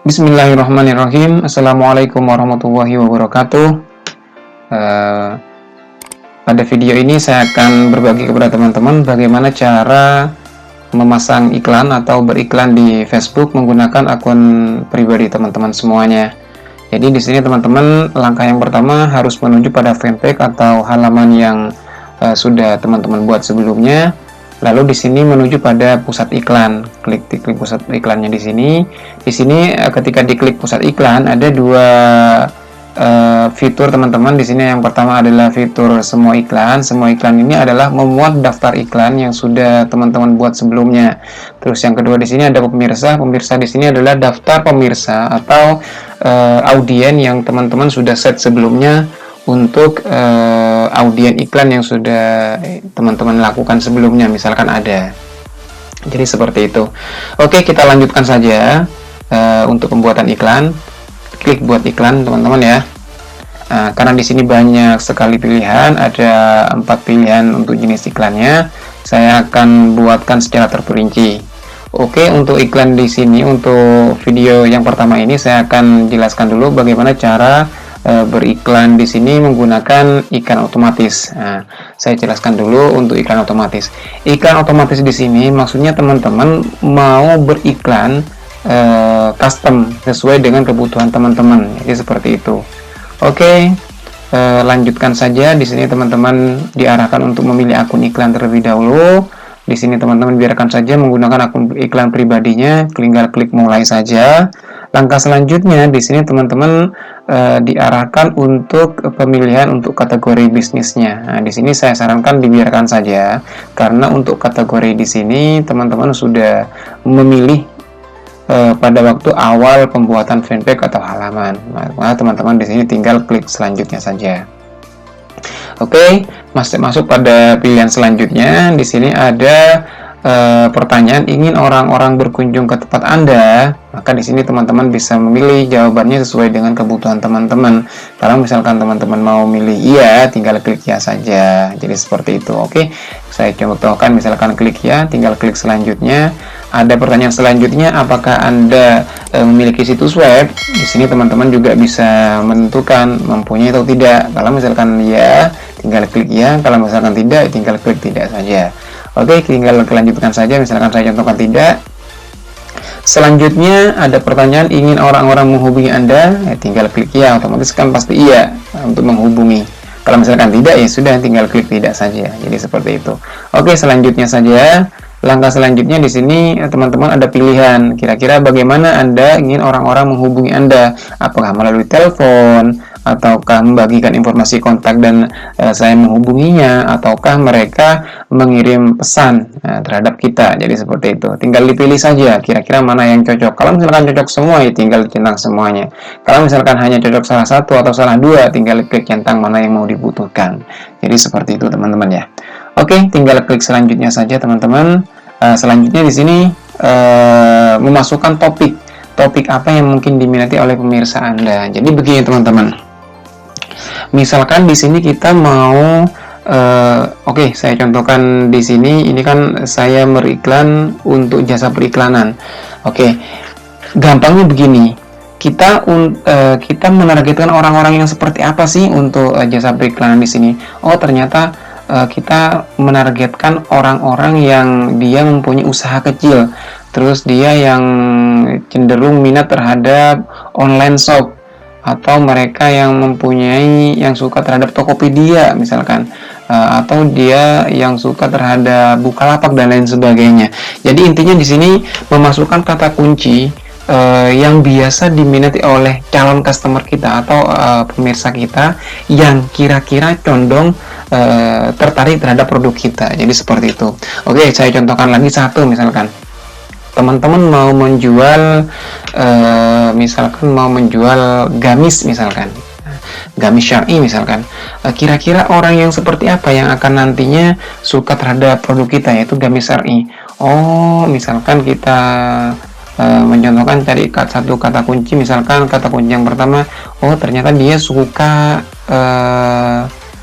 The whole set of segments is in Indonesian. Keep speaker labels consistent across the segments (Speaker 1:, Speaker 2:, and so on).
Speaker 1: Bismillahirrahmanirrahim. Assalamualaikum warahmatullahi wabarakatuh. Pada video ini saya akan berbagi kepada teman-teman bagaimana cara memasang iklan atau beriklan di Facebook menggunakan akun pribadi teman-teman semuanya. Jadi di sini teman-teman, langkah yang pertama harus menuju pada fanpage atau halaman yang sudah teman-teman buat sebelumnya. Lalu di sini menuju pada pusat iklan, klik pusat iklannya di sini. Di sini ketika diklik pusat iklan ada dua fitur teman-teman. Di sini yang pertama adalah fitur semua iklan. Semua iklan ini adalah memuat daftar iklan yang sudah teman-teman buat sebelumnya. Terus yang kedua di sini ada pemirsa. Pemirsa di sini adalah daftar pemirsa atau audien yang teman-teman sudah set sebelumnya untuk audien iklan yang sudah teman-teman lakukan sebelumnya, misalkan ada. Jadi seperti itu. Oke, kita lanjutkan saja untuk pembuatan iklan. Klik buat iklan teman-teman ya. Karena di sini banyak sekali pilihan, ada 4 pilihan untuk jenis iklannya. Saya akan buatkan secara terperinci. Oke, untuk iklan di sini, untuk video yang pertama ini saya akan jelaskan dulu bagaimana cara beriklan di sini menggunakan iklan otomatis. Nah, saya jelaskan dulu untuk iklan otomatis. Iklan otomatis di sini maksudnya teman-teman mau beriklan custom sesuai dengan kebutuhan teman-teman. Jadi seperti itu. Oke, lanjutkan saja. Di sini teman-teman diarahkan untuk memilih akun iklan terlebih dahulu. Di sini teman-teman biarkan saja menggunakan akun iklan pribadinya, tinggal klik mulai saja. Langkah selanjutnya di sini teman-teman diarahkan untuk pemilihan untuk kategori bisnisnya. Nah, di sini saya sarankan dibiarkan saja karena untuk kategori di sini teman-teman sudah memilih pada waktu awal pembuatan fanpage atau halaman. Nah, teman-teman di sini tinggal klik selanjutnya saja. Oke, masuk pada pilihan selanjutnya. Di sini ada pertanyaan, ingin orang-orang berkunjung ke tempat Anda, maka di sini teman-teman bisa memilih jawabannya sesuai dengan kebutuhan teman-teman. Kalau misalkan teman-teman mau milih iya, tinggal klik ya saja. Jadi seperti itu. Oke, saya contohkan misalkan klik ya, tinggal klik selanjutnya. Ada pertanyaan selanjutnya, apakah Anda memiliki situs web? Di sini teman-teman juga bisa menentukan mempunyai atau tidak. Kalau misalkan ya, tinggal klik ya. Kalau misalkan tidak, tinggal klik tidak saja. Oke, tinggal lanjutkan saja. Misalkan saya contohkan tidak. Selanjutnya ada pertanyaan, ingin orang-orang menghubungi Anda? Tinggal klik ya, otomatis kan pasti iya untuk menghubungi. Kalau misalkan tidak, ya sudah tinggal klik tidak saja. Jadi seperti itu. Oke, selanjutnya saja. Langkah selanjutnya di sini teman-teman ada pilihan. Kira-kira bagaimana Anda ingin orang-orang menghubungi Anda? Apakah melalui telepon, ataukah membagikan informasi kontak dan saya menghubunginya, ataukah mereka mengirim pesan terhadap kita. Jadi seperti itu. Tinggal dipilih saja kira-kira mana yang cocok. Kalau misalkan cocok semua, ya tinggal centang semuanya. Kalau misalkan hanya cocok salah satu atau salah dua, tinggal klik centang mana yang mau dibutuhkan. Jadi seperti itu teman-teman ya. Oke, tinggal klik selanjutnya saja teman-teman. Selanjutnya di sini memasukkan topik apa yang mungkin diminati oleh pemirsa Anda. Jadi begini teman-teman. Misalkan di sini kita mau oke, saya contohkan di sini. Ini kan saya beriklan untuk jasa periklanan. Oke, gampangnya begini. Kita menargetkan orang-orang yang seperti apa sih untuk jasa periklanan di sini? Oh, ternyata kita menargetkan orang-orang yang dia mempunyai usaha kecil, terus dia yang cenderung minat terhadap online shop, atau mereka yang suka terhadap Tokopedia misalkan, atau dia yang suka terhadap Bukalapak dan lain sebagainya. Jadi intinya di sini memasukkan kata kunci yang biasa diminati oleh calon customer kita atau pemirsa kita yang kira-kira condong tertarik terhadap produk kita. Jadi seperti itu. Oke, saya contohkan lagi satu. Misalkan teman-teman mau menjual gamis, misalkan gamis syar'i misalkan. Kira-kira orang yang seperti apa yang akan nantinya suka terhadap produk kita, yaitu gamis syar'i. Oh, misalkan kita mencontohkan cari satu kata kunci. Misalkan kata kunci yang pertama, oh ternyata dia suka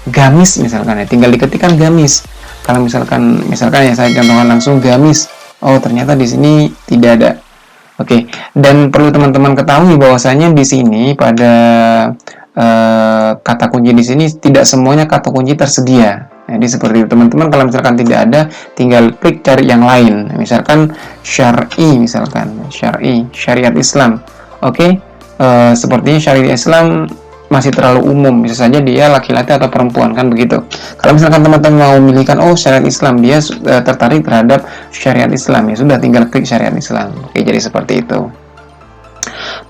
Speaker 1: gamis misalkan ya, tinggal diketikkan gamis. Kalau misalkan ya saya contohkan langsung gamis, oh ternyata di sini tidak ada Oke, dan perlu teman-teman ketahui bahwasanya di sini pada kata kunci di sini tidak semuanya kata kunci tersedia. Jadi seperti itu teman-teman, kalau misalkan tidak ada, tinggal klik cari yang lain. Misalkan syar'i, misalkan syar'i, syariat Islam. Oke, sepertinya syariat Islam masih terlalu umum, bisa saja dia laki-laki atau perempuan, kan begitu. Kalau misalkan teman-teman mau memilihkan syariat Islam, dia tertarik terhadap syariat Islam, ya sudah tinggal klik syariat Islam. Oke, jadi seperti itu.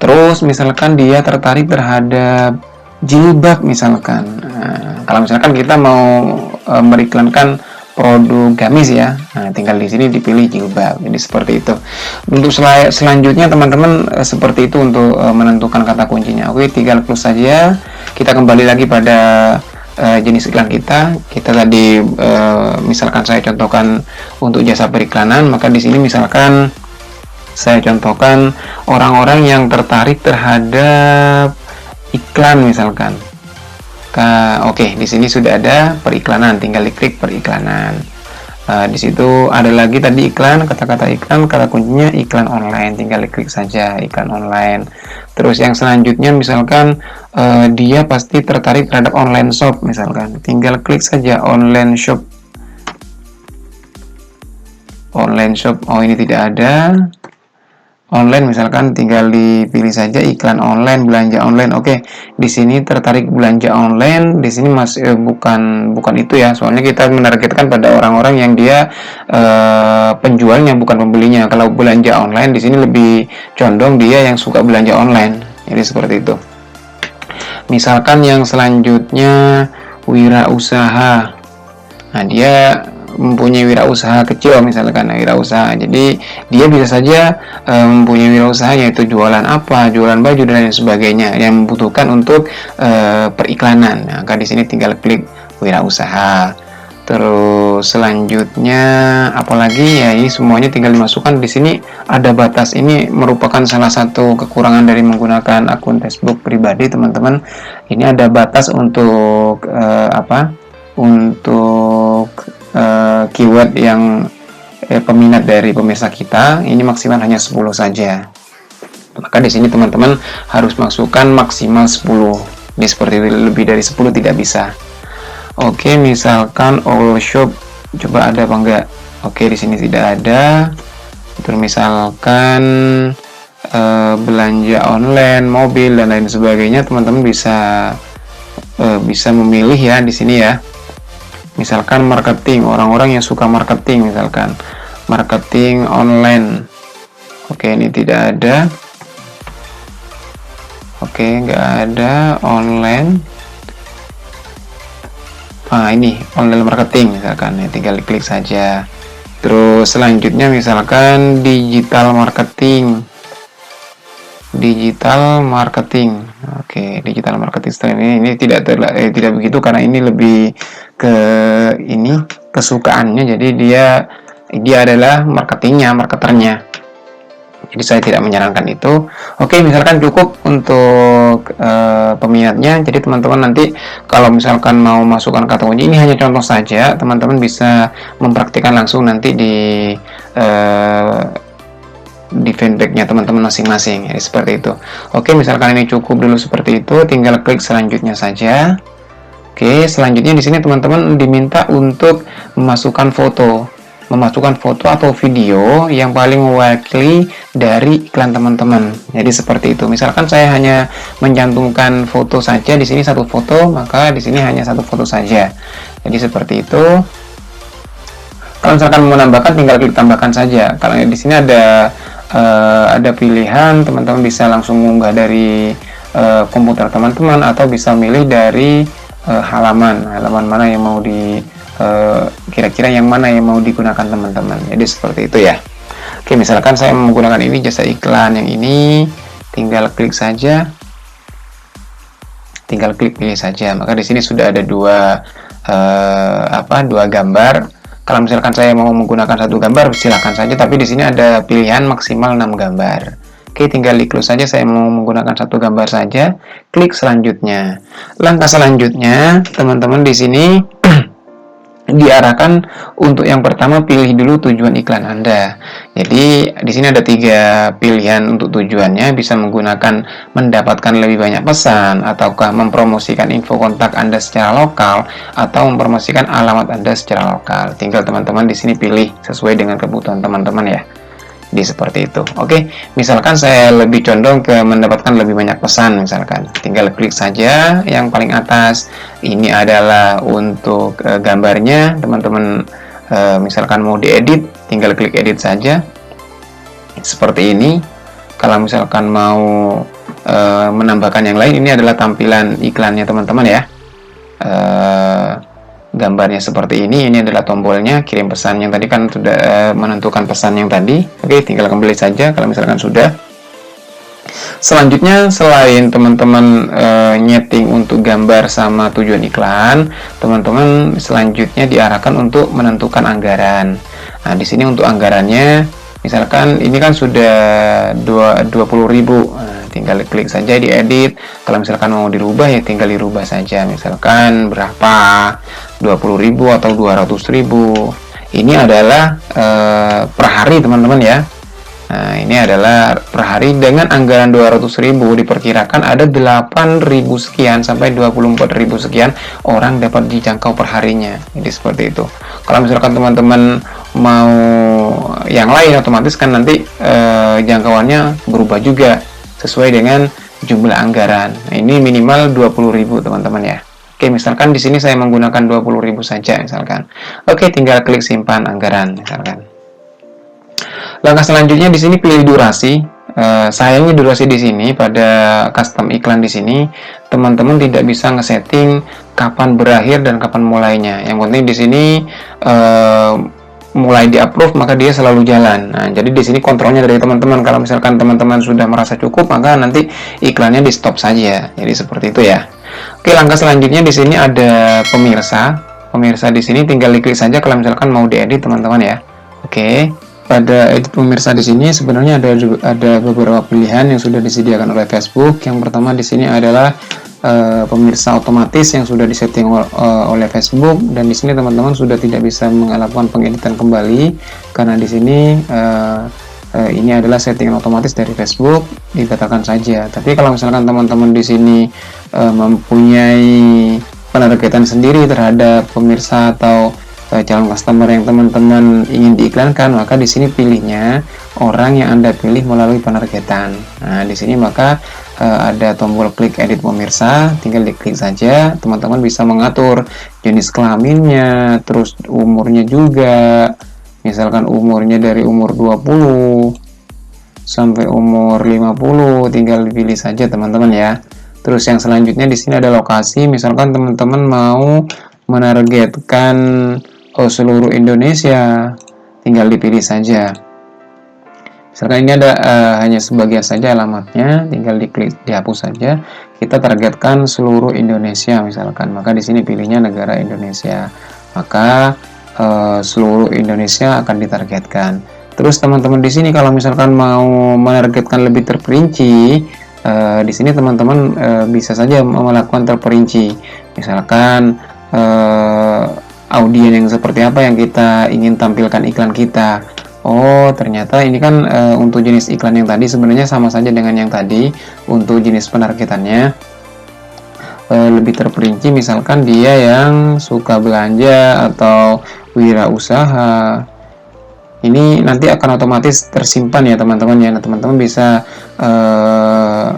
Speaker 1: Terus misalkan dia tertarik terhadap jilbab misalkan. Nah, kalau misalkan kita mau beriklankan produk gamis ya, nah tinggal di sini dipilih jilbab. Jadi seperti itu. Untuk selanjutnya teman-teman seperti itu untuk menentukan kata kuncinya. Oke, tinggal close saja. Kita kembali lagi pada jenis iklan kita. Kita tadi misalkan saya contohkan untuk jasa periklanan, maka di sini misalkan saya contohkan orang-orang yang tertarik terhadap iklan misalkan. Oke, di sini sudah ada periklanan, tinggal diklik periklanan. Di situ ada lagi tadi iklan, kata-kata iklan, kata kuncinya iklan online, tinggal diklik saja iklan online. Terus yang selanjutnya misalkan dia pasti tertarik terhadap online shop misalkan, tinggal klik saja online shop. Online shop, ini tidak ada. Online misalkan tinggal dipilih saja iklan online, belanja online. Oke, di sini tertarik belanja online, di sini masih bukan itu ya, soalnya kita menargetkan pada orang-orang yang dia penjualnya bukan pembelinya. Kalau belanja online di sini lebih condong dia yang suka belanja online. Jadi seperti itu. Misalkan yang selanjutnya wirausaha. Nah, dia mempunyai wirausaha kecil misalkan, wirausaha. Jadi dia bisa saja mempunyai wirausaha, yaitu jualan apa, jualan baju dan lain sebagainya yang membutuhkan untuk periklanan. Nah, di sini tinggal klik wirausaha. Terus selanjutnya apalagi ya, ini semuanya tinggal dimasukkan. Di sini ada batas, ini merupakan salah satu kekurangan dari menggunakan akun Facebook pribadi teman-teman. Ini ada batas untuk untuk keyword yang peminat dari pemirsa kita, ini maksimal hanya 10 saja. Maka di sini teman-teman harus masukkan maksimal 10. Ini seperti itu, lebih dari 10 tidak bisa. Oke, misalkan all shop, coba ada apa enggak? Oke, di sini tidak ada. Terus misalkan belanja online, mobil dan lain sebagainya, teman-teman bisa memilih ya di sini ya. Misalkan marketing, orang-orang yang suka marketing, misalkan marketing online. Oke, ini tidak ada. Oke, nggak ada online. Ini online marketing misalkan, ya, tinggal klik saja. Terus selanjutnya misalkan digital marketing. Oke, digital marketing ini tidak begitu, karena ini lebih ke kesukaannya. Jadi dia adalah marketernya. Jadi saya tidak menyarankan itu. Oke, misalkan cukup untuk peminatnya. Jadi teman-teman nanti kalau misalkan mau masukkan kata kunci, ini hanya contoh saja, teman-teman bisa mempraktikkan langsung nanti di fanpage-nya teman-teman masing-masing. Jadi seperti itu. Oke, misalkan ini cukup dulu seperti itu, tinggal klik selanjutnya saja. Oke, selanjutnya di sini teman-teman diminta untuk memasukkan foto atau video yang paling mewakili dari iklan teman-teman. Jadi seperti itu. Misalkan saya hanya mencantumkan foto saja, di sini satu foto, maka di sini hanya satu foto saja. Jadi seperti itu. Kalau misalkan mau menambahkan, tinggal klik tambahkan saja. Kalau di sini ada pilihan, teman-teman bisa langsung mengunggah dari komputer teman-teman, atau bisa milih dari halaman mana yang mau kira-kira yang mana yang mau digunakan teman-teman. Jadi seperti itu ya. Oke, misalkan saya menggunakan ini jasa iklan yang ini, tinggal klik saja, tinggal klik pilih saja. Maka di sini sudah ada dua gambar. Kalau misalkan saya mau menggunakan satu gambar, silakan saja, tapi di sini ada pilihan maksimal 6 gambar. Oke, tinggal di close saja, saya mau menggunakan satu gambar saja, klik selanjutnya. Langkah selanjutnya, teman-teman di sini diarahkan untuk yang pertama, pilih dulu tujuan iklan Anda. Jadi di sini ada 3 pilihan untuk tujuannya, bisa menggunakan mendapatkan lebih banyak pesan, ataukah mempromosikan info kontak Anda secara lokal, atau mempromosikan alamat Anda secara lokal. Tinggal teman-teman di sini pilih sesuai dengan kebutuhan teman-teman ya. Jadi seperti itu. Oke, misalkan saya lebih condong ke mendapatkan lebih banyak pesan, misalkan tinggal klik saja yang paling atas. Ini adalah untuk gambarnya, teman-teman misalkan mau diedit, tinggal klik edit saja seperti ini. Kalau misalkan mau menambahkan yang lain, ini adalah tampilan iklannya teman-teman ya. Gambarnya seperti ini adalah tombolnya kirim pesan. Yang tadi kan sudah menentukan pesan yang tadi. Oke, tinggal kembali saja kalau misalkan sudah. Selanjutnya, selain teman-teman nyeting untuk gambar sama tujuan iklan, teman-teman selanjutnya diarahkan untuk menentukan anggaran. Nah, di sini untuk anggarannya, misalkan ini kan sudah 20.000. Nah, tinggal klik saja di edit. Kalau misalkan mau dirubah ya tinggal dirubah saja. Misalkan berapa? 20.000 atau 200.000. Ini adalah per hari teman-teman ya. Nah, ini adalah per hari dengan anggaran 200.000, diperkirakan ada 8.000 sekian sampai 24.000 sekian orang dapat dijangkau per harinya. Jadi seperti itu. Kalau misalkan teman-teman mau yang lain, otomatis kan nanti jangkauannya berubah juga sesuai dengan jumlah anggaran. Nah, ini minimal 20.000 teman-teman ya. Oke, misalkan di sini saya menggunakan 20.000 saja misalkan. Oke, tinggal klik simpan anggaran misalkan. Langkah selanjutnya di sini pilih durasi. Sayangnya durasi di sini pada custom iklan di sini teman-teman tidak bisa ngesetting kapan berakhir dan kapan mulainya. Yang penting di sini mulai di-approve maka dia selalu jalan. Nah, jadi di sini kontrolnya dari teman-teman. Kalau misalkan teman-teman sudah merasa cukup, maka nanti iklannya di-stop saja. Jadi seperti itu ya. Oke, langkah selanjutnya di sini ada pemirsa. Pemirsa di sini tinggal diklik saja kalau misalkan mau diedit teman-teman ya. Oke, pada edit pemirsa di sini sebenarnya ada beberapa pilihan yang sudah disediakan oleh Facebook. Yang pertama di sini adalah pemirsa otomatis yang sudah disetting oleh Facebook, dan di sini teman-teman sudah tidak bisa melakukan pengeditan kembali karena di sini ini adalah settingan otomatis dari Facebook, dibatalkan saja. Tapi kalau misalkan teman-teman di sini mempunyai penargetan sendiri terhadap pemirsa atau calon customer yang teman-teman ingin diiklankan, maka di sini pilihnya orang yang Anda pilih melalui penargetan. Nah, di sini maka ada tombol klik edit pemirsa, tinggal diklik saja. Teman-teman bisa mengatur jenis kelaminnya, terus umurnya juga. Misalkan umurnya dari umur 20 sampai umur 50, tinggal dipilih saja teman-teman ya. Terus yang selanjutnya di sini ada lokasi. Misalkan teman-teman mau menargetkan seluruh Indonesia, tinggal dipilih saja. Misalkan ini ada hanya sebagian saja alamatnya, tinggal diklik dihapus saja. Kita targetkan seluruh Indonesia misalkan, maka di sini pilihnya negara Indonesia. Maka seluruh Indonesia akan ditargetkan. Terus teman-teman di sini kalau misalkan mau menargetkan lebih terperinci, di sini teman-teman bisa saja melakukan terperinci. Misalkan audiens yang seperti apa yang kita ingin tampilkan iklan kita. Oh, ternyata ini kan untuk jenis iklan yang tadi sebenarnya sama saja dengan yang tadi. Untuk jenis penargetannya lebih terperinci, misalkan dia yang suka belanja atau wirausaha. Ini nanti akan otomatis tersimpan ya teman-teman ya. Teman-teman bisa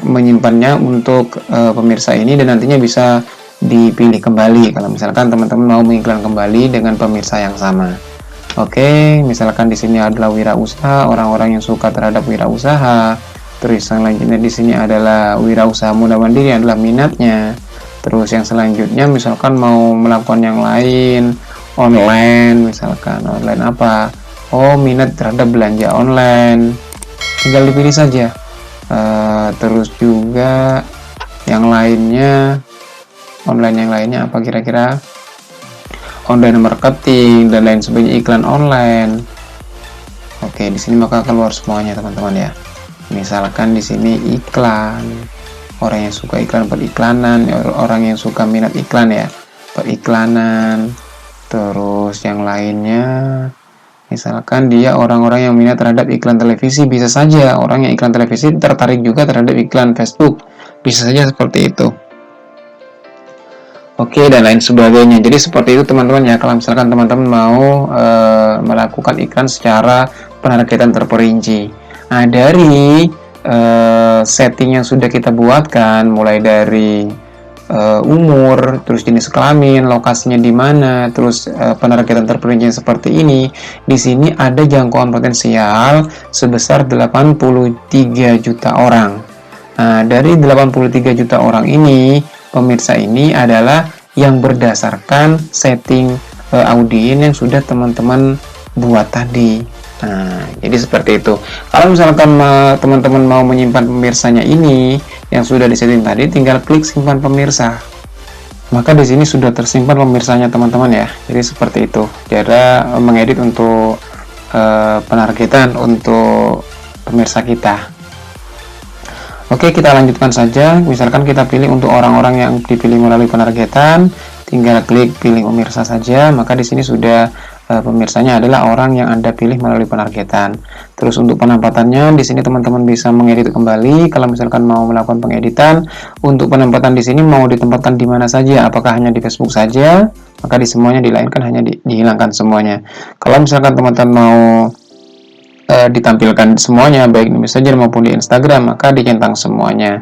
Speaker 1: menyimpannya untuk pemirsa ini, dan nantinya bisa dipilih kembali kalau misalkan teman-teman mau mengiklan kembali dengan pemirsa yang sama. Oke, misalkan di sini adalah wirausaha, orang-orang yang suka terhadap wirausaha. Terus selanjutnya di sini adalah wirausaha muda mandiri adalah minatnya. Terus yang selanjutnya misalkan mau melakukan yang lain, online, misalkan online apa? Oh, minat terhadap belanja online, tinggal dipilih saja. Terus juga yang lainnya, online yang lainnya apa kira-kira? Online marketing dan lain sebagainya, iklan online. Oke, di sini maka keluar semuanya teman-teman ya. Misalkan di sini iklan, orang yang suka iklan periklanan, orang yang suka minat iklan ya, periklanan. Terus yang lainnya, misalkan dia orang-orang yang minat terhadap iklan televisi, bisa saja orang yang iklan televisi tertarik juga terhadap iklan Facebook, bisa saja seperti itu. Oke, dan lain sebagainya. Jadi seperti itu teman-teman ya, kalau misalkan teman-teman mau melakukan iklan secara penargetan terperinci. Nah, dari setting yang sudah kita buatkan, mulai dari umur, terus jenis kelamin, lokasinya di mana, terus penargetan terperinci seperti ini. Di sini ada jangkauan potensial sebesar 83 juta orang. Nah, dari 83 juta orang ini, pemirsa ini adalah yang berdasarkan setting audiens yang sudah teman-teman buat tadi. Nah, jadi seperti itu. Kalau misalkan teman-teman mau menyimpan pemirsanya ini yang sudah disetting tadi, tinggal klik simpan pemirsa. Maka di sini sudah tersimpan pemirsanya teman-teman ya. Jadi seperti itu. Cara mengedit untuk penargetan untuk pemirsa kita. Oke, kita lanjutkan saja. Misalkan kita pilih untuk orang-orang yang dipilih melalui penargetan, tinggal klik pilih pemirsa saja. Maka di sini sudah pemirsanya adalah orang yang Anda pilih melalui penargetan. Terus untuk penempatannya, di sini teman-teman bisa mengedit kembali. Kalau misalkan mau melakukan pengeditan, untuk penempatan di sini mau ditempatkan di mana saja, apakah hanya di Facebook saja, maka di semuanya dilainkan hanya dihilangkan semuanya. Kalau misalkan teman-teman mau ditampilkan semuanya baik di Messenger maupun di Instagram, maka dicentang semuanya.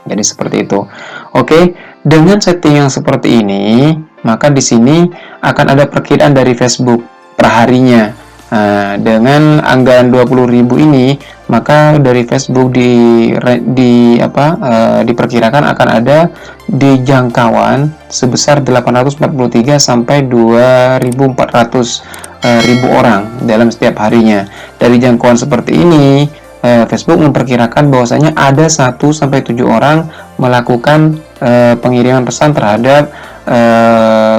Speaker 1: Jadi seperti itu. Oke, dengan setting yang seperti ini, maka di sini akan ada perkiraan dari Facebook per harinya. Nah, dengan anggaran 20.000 ini, maka dari Facebook diperkirakan akan ada di jangkauan sebesar 843 sampai 2.400 ribu orang dalam setiap harinya. Dari jangkauan seperti ini, Facebook memperkirakan bahwasanya ada 1-7 orang melakukan pengiriman pesan terhadap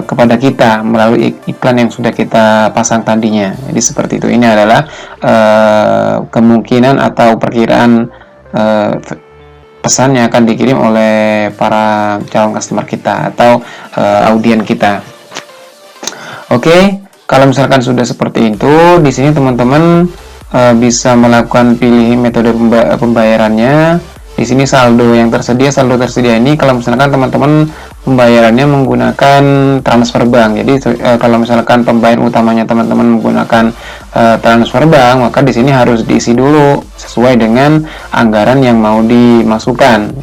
Speaker 1: kepada kita melalui iklan yang sudah kita pasang tadinya. Jadi seperti itu. Ini adalah kemungkinan atau perkiraan pesan yang akan dikirim oleh para calon customer kita atau audien kita. Oke. Kalau misalkan sudah seperti itu, di sini teman-teman bisa melakukan pilih metode pembayarannya. Di sini saldo tersedia ini kalau misalkan teman-teman pembayarannya menggunakan transfer bank. Jadi kalau misalkan pembayaran utamanya teman-teman menggunakan transfer bank, maka di sini harus diisi dulu sesuai dengan anggaran yang mau dimasukkan,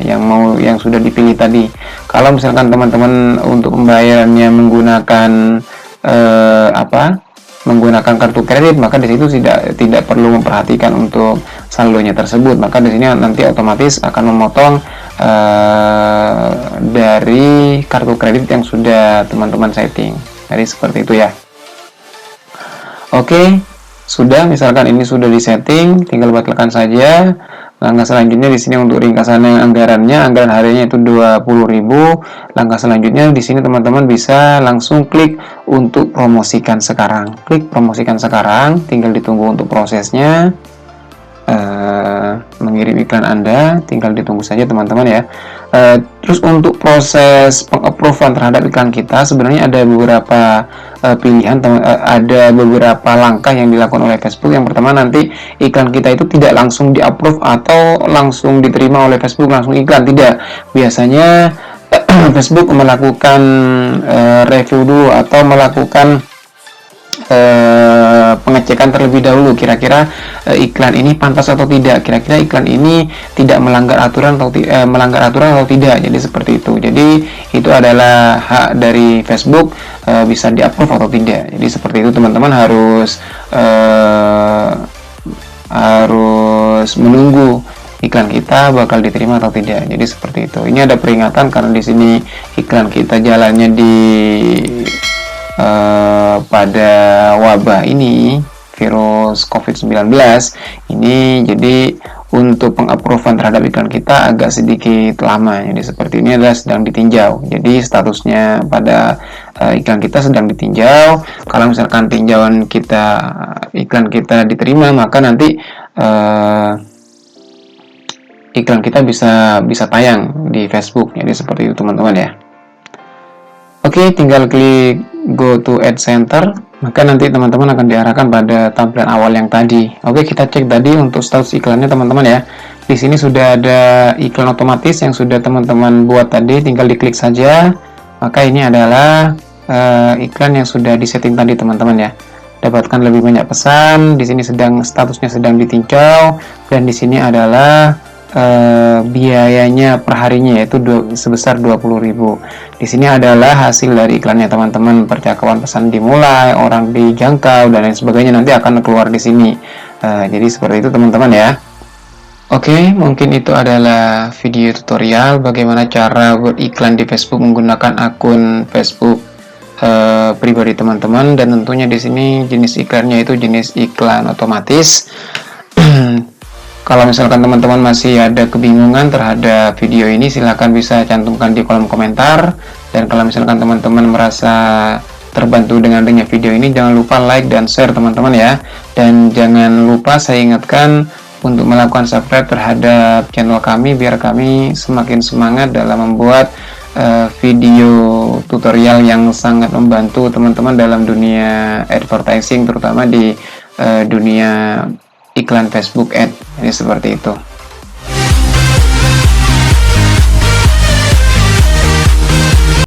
Speaker 1: yang sudah dipilih tadi. Kalau misalkan teman-teman untuk pembayarannya menggunakan menggunakan kartu kredit, maka di situ tidak perlu memperhatikan untuk saldonya tersebut. Maka di sini nanti otomatis akan memotong dari kartu kredit yang sudah teman-teman setting. Jadi seperti itu ya. Oke, sudah, misalkan ini sudah disetting, tinggal batalkan saja. Langkah selanjutnya di sini untuk ringkasan anggarannya, anggaran harinya itu 20.000. Langkah selanjutnya di sini teman-teman bisa langsung klik untuk promosikan sekarang. Klik promosikan sekarang, tinggal ditunggu untuk prosesnya. Mengirim iklan Anda, tinggal ditunggu saja teman-teman ya. Terus untuk proses pengapproval terhadap iklan kita, sebenarnya ada beberapa pilihan, ada beberapa langkah yang dilakukan oleh Facebook. Yang pertama, nanti iklan kita itu tidak langsung di-approve atau langsung diterima oleh Facebook langsung iklan, tidak. Biasanya Facebook melakukan review dulu atau melakukan pengecekan terlebih dahulu, kira-kira iklan ini pantas atau tidak, kira-kira iklan ini tidak melanggar aturan atau tidak. Jadi seperti itu. Jadi itu adalah hak dari Facebook, bisa di-approve atau tidak. Jadi seperti itu teman-teman, harus menunggu iklan kita bakal diterima atau tidak. Jadi seperti itu. Ini ada peringatan karena di sini iklan kita jalannya di pada wabah ini, virus COVID-19 ini, jadi untuk pengapproval terhadap iklan kita agak sedikit lama. Jadi seperti ini adalah sedang ditinjau. Jadi statusnya pada iklan kita sedang ditinjau. Kalau misalkan tinjauan iklan kita diterima, maka nanti iklan kita bisa tayang di Facebook. Jadi seperti itu teman-teman ya. Oke, tinggal klik go to Ad Center, maka nanti teman-teman akan diarahkan pada tampilan awal yang tadi. Oke, kita cek tadi untuk status iklannya teman-teman ya. Di sini sudah ada iklan otomatis yang sudah teman-teman buat tadi, tinggal diklik saja. Maka ini adalah iklan yang sudah disetting tadi teman-teman ya. Dapatkan lebih banyak pesan. Di sini statusnya sedang ditinjau, dan di sini adalah biayanya per harinya yaitu sebesar 20.000. Di sini adalah hasil dari iklannya teman-teman, percakapan pesan dimulai, orang dijangkau dan lain sebagainya nanti akan keluar di sini. Jadi seperti itu teman-teman ya. Oke, mungkin itu adalah video tutorial bagaimana cara beriklan di Facebook menggunakan akun Facebook pribadi teman-teman, dan tentunya di sini jenis iklannya itu jenis iklan otomatis. Kalau misalkan teman-teman masih ada kebingungan terhadap video ini, silahkan bisa cantumkan di kolom komentar. Dan kalau misalkan teman-teman merasa terbantu dengan adanya video ini, jangan lupa like dan share teman-teman ya. Dan jangan lupa saya ingatkan untuk melakukan subscribe terhadap channel kami, biar kami semakin semangat dalam membuat video tutorial yang sangat membantu teman-teman dalam dunia advertising, terutama di dunia iklan Facebook Ad. Ini seperti itu.